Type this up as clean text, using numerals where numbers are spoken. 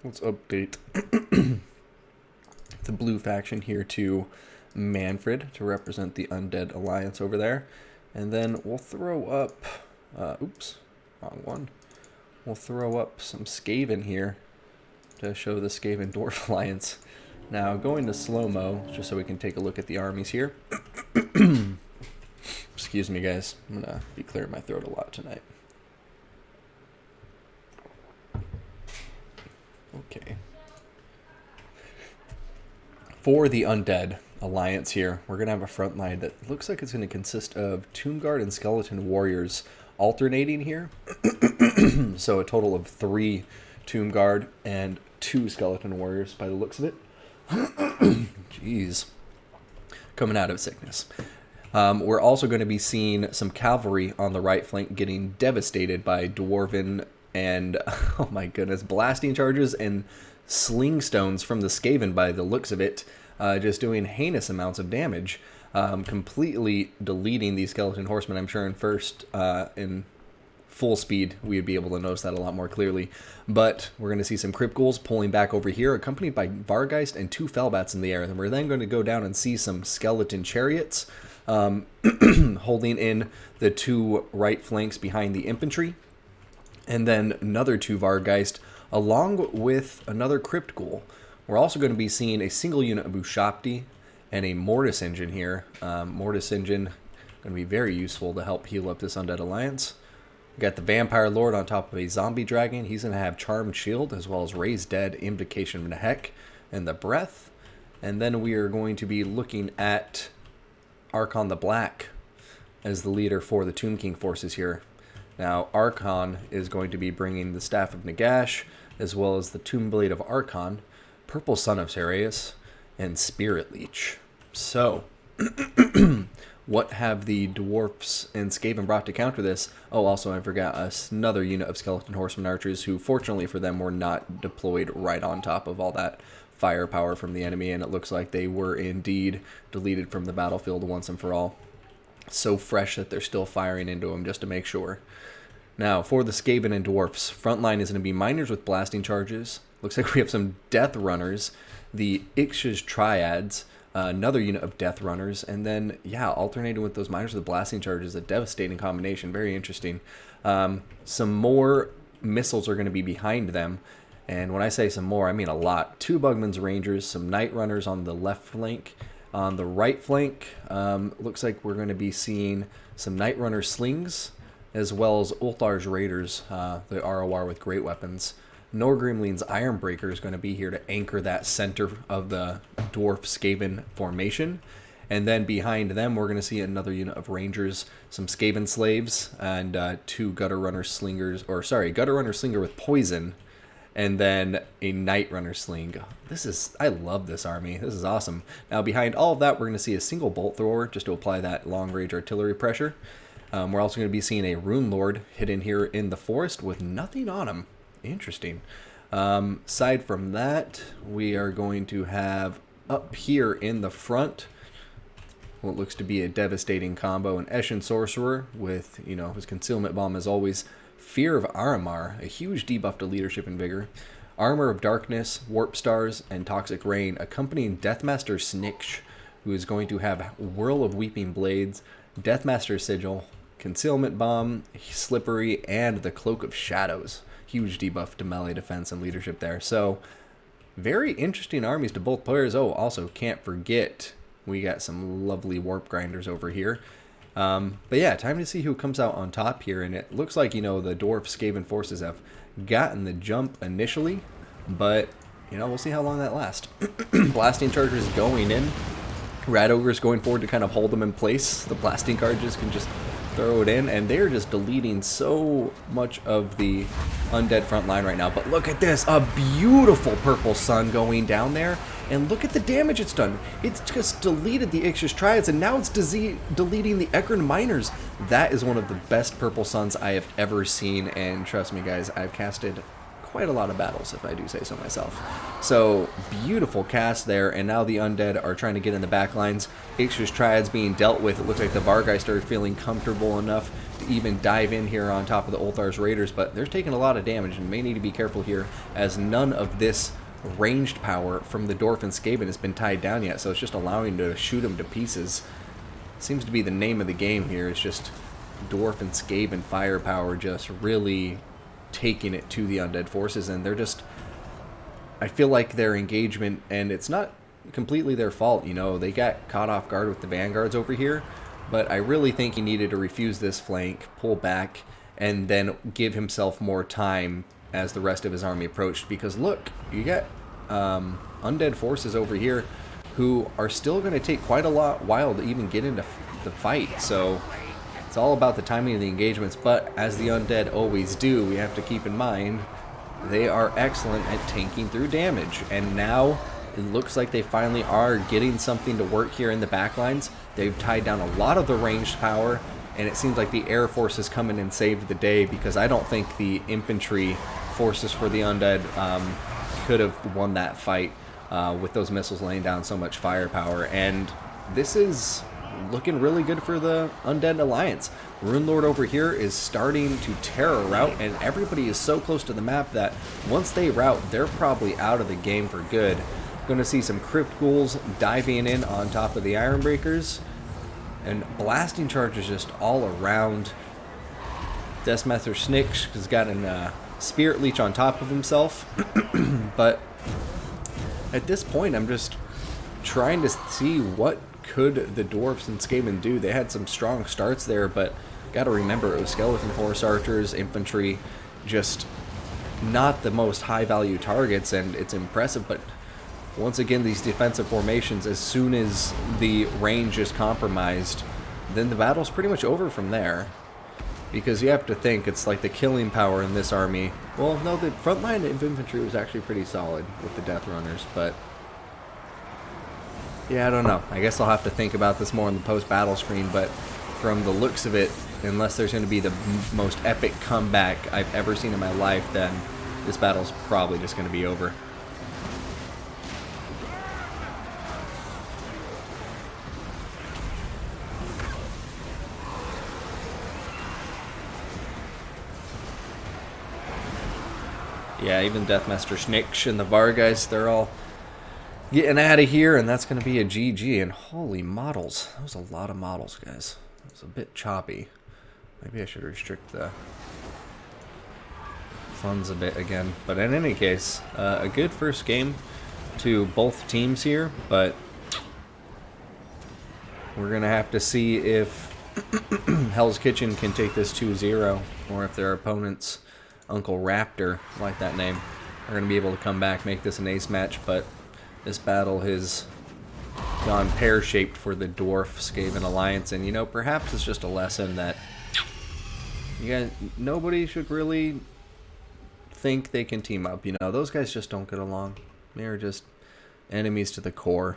Let's update the blue faction here to Manfred to represent the Undead Alliance over there. And then we'll throw up, oops, wrong one. We'll throw up some Skaven here to show the Skaven Dwarf Alliance. Now going to slow-mo, just so we can take a look at the armies here. Excuse me guys, I'm gonna be clearing my throat a lot tonight. Okay. For the Undead Alliance here, we're going to have a front line that looks like it's going to consist of Tomb Guard and Skeleton Warriors alternating here. So a total of 3 Tomb Guard and 2 Skeleton Warriors by the looks of it. Jeez. Coming out of sickness. We're also going to be seeing some cavalry on the right flank getting devastated by Dwarven and, oh my goodness, blasting charges and sling stones from the Skaven by the looks of it, just doing heinous amounts of damage, completely deleting these skeleton horsemen. I'm sure in full speed we would be able to notice that a lot more clearly. But we're going to see some Crypt Ghouls pulling back over here, accompanied by Vargeist and 2 Fellbats in the air. And we're then going to go down and see some skeleton chariots holding in the 2 right flanks behind the infantry. And then another 2 Vargeist, along with another Crypt Ghoul. We're also going to be seeing a single unit of Ushapti and a Mortis Engine here. Mortis Engine going to be very useful to help heal up this Undead Alliance. We got the Vampire Lord on top of a Zombie Dragon. He's going to have Charmed Shield, as well as Raised Dead, Invocation of Nehek, and the Breath. And then we are going to be looking at Archon the Black as the leader for the Tomb King forces here. Now, Archon is going to be bringing the Staff of Nagash, as well as the Tomb Blade of Archon, Purple Son of Tereus, and Spirit Leech. So, what have the Dwarfs and Skaven brought to counter this? Oh, also, I forgot another unit of Skeleton Horsemen Archers, who, fortunately for them, were not deployed right on top of all that firepower from the enemy, and it looks like they were indeed deleted from the battlefield once and for all. So fresh that they're still firing into them just to make sure. Now, for the Skaven and Dwarfs, front line is going to be Miners with blasting charges. Looks like we have some Death Runners, the Ixch's Triads, another unit of Death Runners, and then, yeah, alternating with those Miners with blasting charges, a devastating combination, very interesting. Some more missiles are going to be behind them, and when I say some more, I mean a lot. 2 Bugman's Rangers, some Night Runners on the left flank. On the right flank, looks like we're going to be seeing some Night Runner Slings, as well as Ulthar's Raiders, the ROR with great weapons. Norgrimling's Ironbreaker is going to be here to anchor that center of the Dwarf Skaven formation. And then behind them, we're going to see another unit of Rangers, some Skaven Slaves, and 2 Gutter Runner Slingers, Gutter Runner Slinger with Poison, and then a Night Runner Sling. I love this army. This is awesome. Now, behind all of that, we're going to see a single Bolt Thrower just to apply that long-range artillery pressure. We're also going to be seeing a Rune Lord hidden here in the forest with nothing on him. Interesting. Aside from that, we are going to have up here in the front what looks to be a devastating combo, an Eshin Sorcerer with, his Concealment Bomb as always. Fear of Aramar, a huge debuff to leadership and vigor. Armor of Darkness, Warp Stars, and Toxic Rain, accompanying Deathmaster Sniksh, who is going to have Whirl of Weeping Blades, Deathmaster Sigil, Concealment Bomb, Slippery, and the Cloak of Shadows. Huge debuff to melee defense and leadership there. So, very interesting armies to both players. Oh, also, can't forget, we got some lovely Warp Grinders over here. But yeah, time to see who comes out on top here, and it looks like, the Dwarf Skaven forces have gotten the jump initially, but, we'll see how long that lasts. Blasting Chargers going in, Rat Ogres going forward to kind of hold them in place. The Blasting Chargers can just throw it in, and they're just deleting so much of the undead front line right now. But look at this, a beautiful Purple Sun going down there, and look at the damage it's done. It's just deleted the Ixch's Triads, and now it's deleting the Ekron Miners. That is one of the best Purple Suns I have ever seen, and trust me guys, I've casted quite a lot of battles, if I do say so myself. So, beautiful cast there, and now the Undead are trying to get in the back lines. Ixtra's Triad's being dealt with. It looks like the Vargeist are feeling comfortable enough to even dive in here on top of the Ulthar's Raiders, but they're taking a lot of damage and may need to be careful here, as none of this ranged power from the Dwarf and Skaven has been tied down yet, so it's just allowing to shoot them to pieces. Seems to be the name of the game here. It's just Dwarf and Skaven firepower just really taking it to the Undead forces, and they're just, I feel like their engagement, and it's not completely their fault, you know, they got caught off guard with the Vanguards over here, but I really think he needed to refuse this flank, pull back, and then give himself more time as the rest of his army approached, because look, you got Undead forces over here who are still going to take quite a while to even get into the fight, so it's all about the timing of the engagements. But as the Undead always do, we have to keep in mind they are excellent at tanking through damage, and now it looks like they finally are getting something to work here in the backlines. They've tied down a lot of the ranged power, and it seems like the Air Force has come in and saved the day, because I don't think the infantry forces for the Undead could have won that fight with those missiles laying down so much firepower. And this is looking really good for the Undead Alliance. Runelord over here is starting to tear a route, and everybody is so close to the map that once they route, they're probably out of the game for good. Going to see some Crypt Ghouls diving in on top of the Ironbreakers, and blasting charges just all around. Deathmaster Sniksh has got a Spirit Leech on top of himself, but at this point I'm just trying to see what could the Dwarfs and Skaven do. They had some strong starts there, but got to remember it was Skeleton Force Archers, infantry, just not the most high value targets, and it's impressive, but once again, these defensive formations, as soon as the range is compromised, then the battle's pretty much over from there. Because you have to think, it's like the killing power in this army. Well, no, the front line of infantry was actually pretty solid with the Death Runners, but yeah, I don't know. I guess I'll have to think about this more on the post-battle screen, but from the looks of it, unless there's going to be the most epic comeback I've ever seen in my life, then this battle's probably just going to be over. Yeah, even Deathmaster Sniksh and the Vargeist, they're all getting out of here, and that's going to be a GG. And holy models. That was a lot of models, guys. It was a bit choppy. Maybe I should restrict the funds a bit again. But in any case, a good first game to both teams here, but we're going to have to see if Hell's Kitchen can take this 2-0, or if their opponents, Uncle Raptor, I like that name, are going to be able to come back, make this an ace match. But this battle has gone pear-shaped for the Dwarf-Skaven Alliance, and, you know, perhaps it's just a lesson that nobody should really think they can team up. You know, those guys just don't get along. They're just enemies to the core.